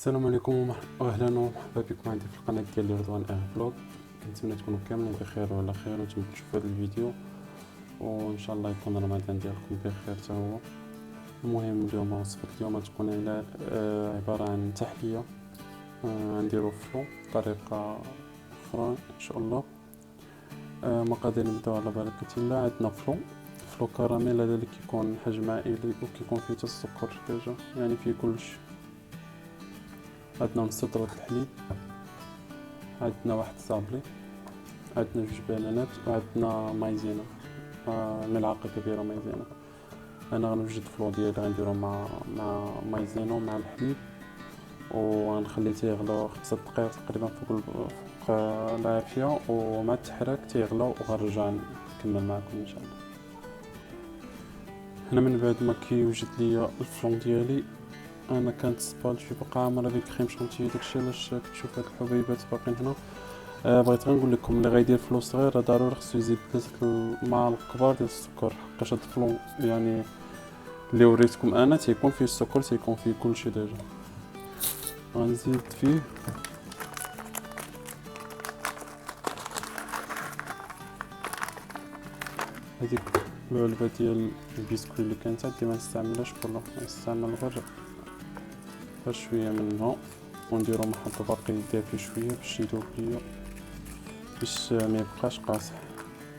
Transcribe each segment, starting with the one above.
السلام عليكم واهلا ومرحبا بكم عندي في القناه ديالي رضوان فلوق. كنتمنى تكونوا كاملين بخير وعلى خير وانتم كتشوفوا هذا الفيديو، وان شاء الله يكون رمضان ديالكم بخير حتى هو. المهم اليوم وصفه اليوم تكون عباره عن تحليه. غنديرو فلو بطريقه اخرى ان شاء الله. مقادير نبداو على بركه الله. عندنا فلو كراميل، هذا اللي كيكون حجم عائلي وكيكون فيه حتى السكر ديجا، يعني فيه كلشي. عندنا نص لتر الحليب، عندنا واحد صابلي، عندنا جوج بنانات، وعندنا مايزينا، ملعقه كبيره مايزينا. انا غنوجد الفلو ديالي غنديرو مع مايزينا ومع الحليب، وغنخليه تيغلو 5 دقائق تقريبا فوق العافيه، ومع التحراك تيغلو وغنرجع نكمل معكم ان شاء الله. هنا من بعد ما كيوجد ليا الفلو ديالي، انا كانت الصبال شي بقى عامره بك كريم شونتيي داكشي علاش كتشوف هاد الحبيبات باقيين هنا. بغيت غنقول لكم اللي غيدير فلو صغير ضروري خصو يزيد 3 المعالق كبار ديال السكر، حقاش هاد الفلو يعني اللي وريتكم انا تيكون فيه السكر، تيكون فيه كلشي ديجا. غنزيد فيه هذيك العلبه ديال البسكويت اللي كانت عندي، ما نستعملهاش كلها، نستعمل غير شويه منها، ونديرو محط باقي دافي شويه باش يذوب ليا، باش ما يبقاش قاصح،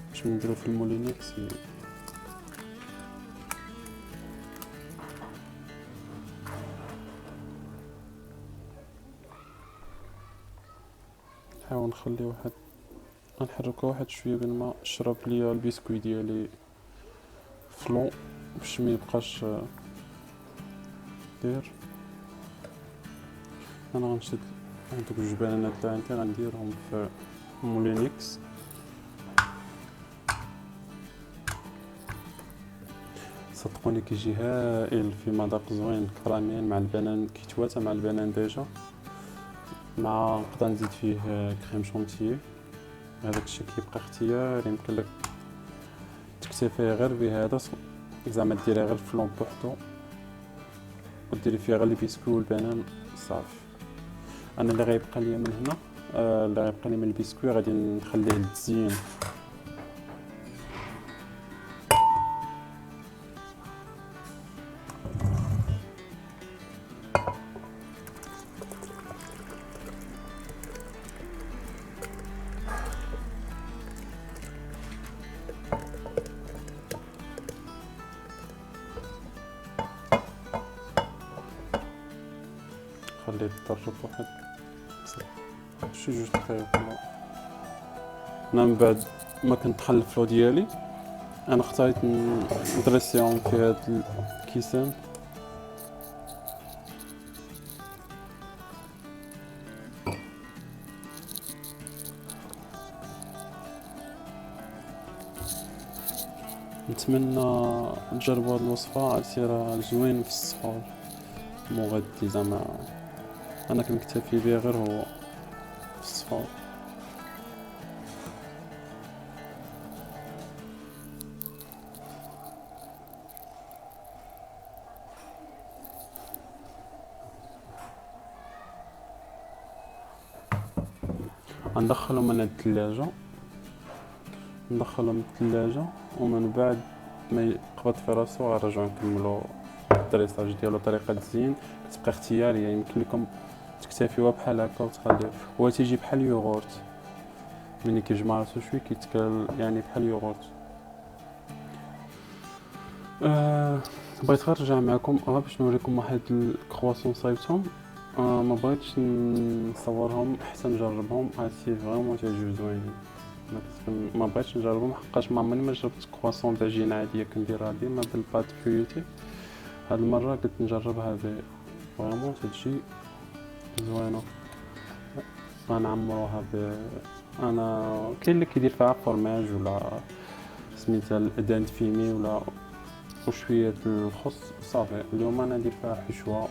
باش نديرو في المولينيكس. نحاول نخلي نحركو واحد شويه بين ما شرب ليا البسكويت ديالي فلو، باش ما يبقاش داير. انا غنشد هادوك جوج بنانات اللي عندي غنديرهم في مولينيكس. صدقوني كيجي هائل، في مذاق زوين، كراميل مع البنان، كيتواتى مع البنان ديجا، مع نقدر نزيد فيه كريم شونتيي. هذاك الشيء كيبقى اختياري، يمكن لك تكتفي غير بهذا، زعما ديري غير الفلون بوحدو وديري فيها غير البسكويت والبنان صافي. انا اللي غيبقى لي من هنا، اللي غيبقى لي من البسكويت غادي نخليه للتزيين. خليه يتطرب واحد شي 2 دقايق ولا. انا من بعد ما كنت طحن الفلو ديالي، انا اختاريت ندرسيهم في هاد الكيسان. نتمنى تجربوا هاد الوصفه، راه زوين في السحور مغذي، زعما انا كنكتفي بيه غير هو في السحور. ندخلهم من الثلاجه، ومن بعد ما يقبض في راسو غنرجعو نكملو الدريساج ديالو. طريقه التزيين كتبقى اختياريه، يمكن لكم تكتفيوها بحال هكا وتخليوه. هو تيجي بحال اليوغورت، ملي كيجمع راسو شويه كيتكال يعني بحال اليوغورت. بغيت غير نرجع معكم باش نوريكم واحد الكرواسون صايبتهم. ما بغيتش نصورهم حتى نجربهم، هادشي فريمون تيجيو زوينين. ما بغيتش نجربهم حقاش ما عمرني ما جربت كرواسون بعجينه عاديه كنديرها ديما بالباط فيوتي. هاد المره قلت نجربها فريمون تجي زوينه. غنعمروها انا كاين اللي كيدير فيها فورماج ولا سميتها الدانت فيمي ولا وشويه الخس صافي. اليوم انا ندير فيها حشوه،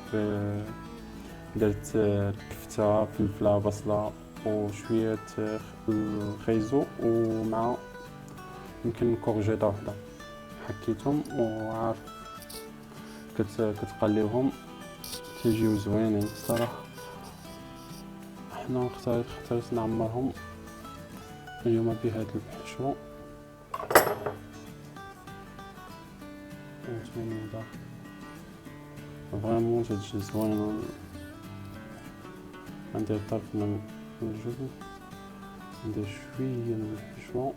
درت كفته فلفله بصله وشويه الخيزو، ومع يمكن كورجيطه وحده حكيتهم وعارف كتقليوهم تيجيو زوينين الصراحه. هنا اخترت نعمرهم اليوم بهاد الحشوة ونتمنى فريمون تجي زوينة. ندير طرف من الجبن، ندير شوية من الحشوة،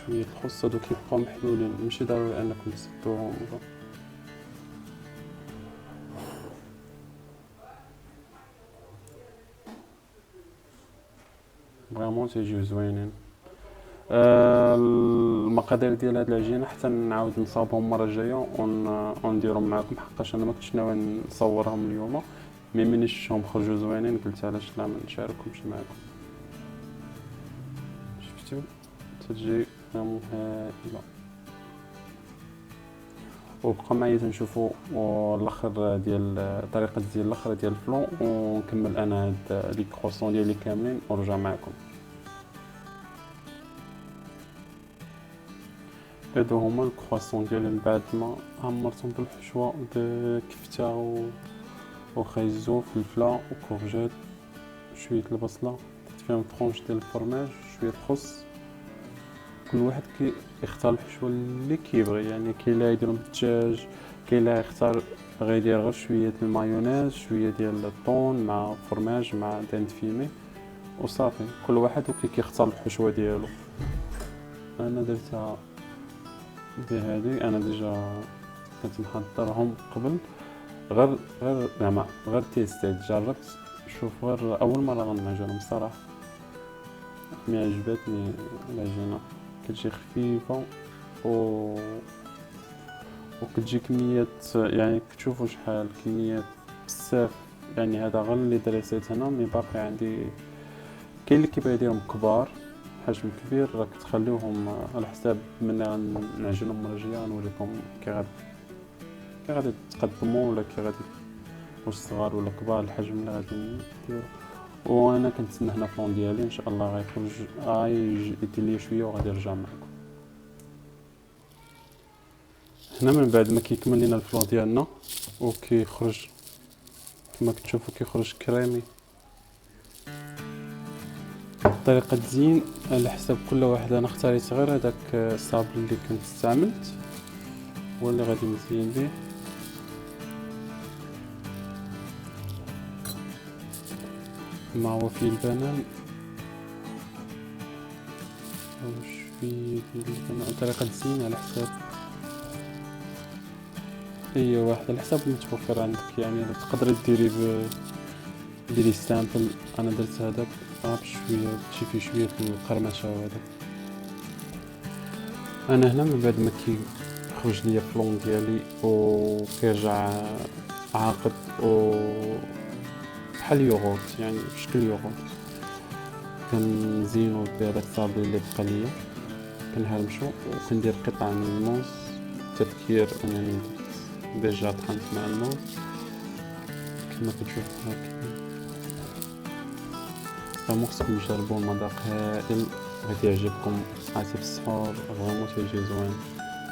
شوية الخس. هادو كيبقاو محلولين، ماشي ضروري انكم تسدوهم. فريمون تيجيو زوينين. المقادير ديال هاد العجينه حتى نعاود نصاوبهم المره الجايه ونديرهم معكم، حقاش انا ما كنتش ناوي نصورهم اليوم، مي ملي شفتهم خرجوا زوينين قلت علاش لا ما نشاركهمش معكم. شفتوا تجي فريمون هائله. وبقى معايا تنشوفوا الاخر ديال طريقه ديال الاخر ديال الفلون، ونكمل انا هاد لي كروسون ديالي كاملين ونرجع معكم. هادو هما الكرواسون ديالي من بعد ما عمرتهم بالحشوه بكفته وخيزو فلفله وكورجيت، شويه البصله، درت فيهم طرونش ديال الفرماج، شويه الخس. كل واحد كيختار الحشوه اللي كيبغي، يعني كاين اللي يديرهم بالدجاج، كاين اللي يختار غيدير غير شويه المايونيز، شويه ديال الطون مع فرماج مع داند فيمي وصافي. كل واحد كيختار الحشوه ديالو. انا درتها بهذه، انا ديجا كنت محضرهم قبل، غير زعما غير تيستيت جربت. شوف غير اول مره غنعجنهم الصراحه، مي عجبتني العجينه، كتجي خفيفه وكتجي كميات، يعني كتشوفوا شحال كميات بزاف. يعني هذا غير اللي دريسيت هنا، مي باقي عندي كاين اللي كيبغي يديرهم كبار حجم كبير، راك تخليوهم على حساب من نعجنهم المره الجايه غنوريكم كي غادي تقدموا، ولا كي غادي واش صغار ولا كبار الحجم اللي غادي نديرو. وانا كنتسنى هنا الفلون ديالي ان شاء الله غيخرج يدير لي شويه وغادي نرجع معكم. هنا من بعد ما كيكمل لينا الفلون ديالنا وكيخرج كما كتشوفوا كيخرج كريمي. طريقة تزيين على حساب كل واحد، انا اختاريت غير هذاك الصابون اللي كنت استعملت واللي غادي نزين به. مع وفي البنان او شويه ديال البنان. طريقة تزيين على حساب اي واحد، على حساب المتوفر عندك، يعني تقدري ديري سامبل. انا درت هذاك بشويه تجي فيه شويه القرمشه وهذا. انا هنا من بعد ما كيخرج ليا الفلون ديالي وكيرجع عاقد بحال يوغورت، يعني بشكل يوغورت، كنزينو بهذاك الصابون اللي بقى ليا، كنهرمشو وكندير قطع من الموز تذكير انني ديجا طحنت مع الموز كما كتشوفوا هكا. فمخصكم تجربوا المذاق هائل، غادي يعجبكم. عاطي في السحور فريمون تيجي زوين.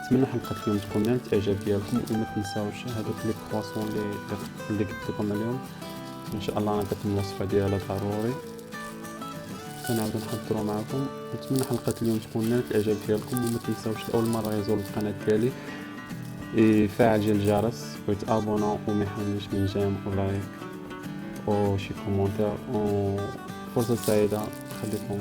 نتمنى حلقه اليوم تكون نالت الاعجاب ديالكم، وما تنساوش هذوك لي كرواسون اللي قلت لكم اليوم ان شاء الله انا كتم الوصفه ديالها ضروري سنعاود نحضروا معكم. نتمنى حلقه اليوم تكون نالت الاعجاب ديالكم، وما تنساوش اول مره يزور القناه ديالي يفعل جرس الجرس ويتابونا وما يحرمش من جيم ولايك وشي كومونتير. فرصه سعيده، خليكم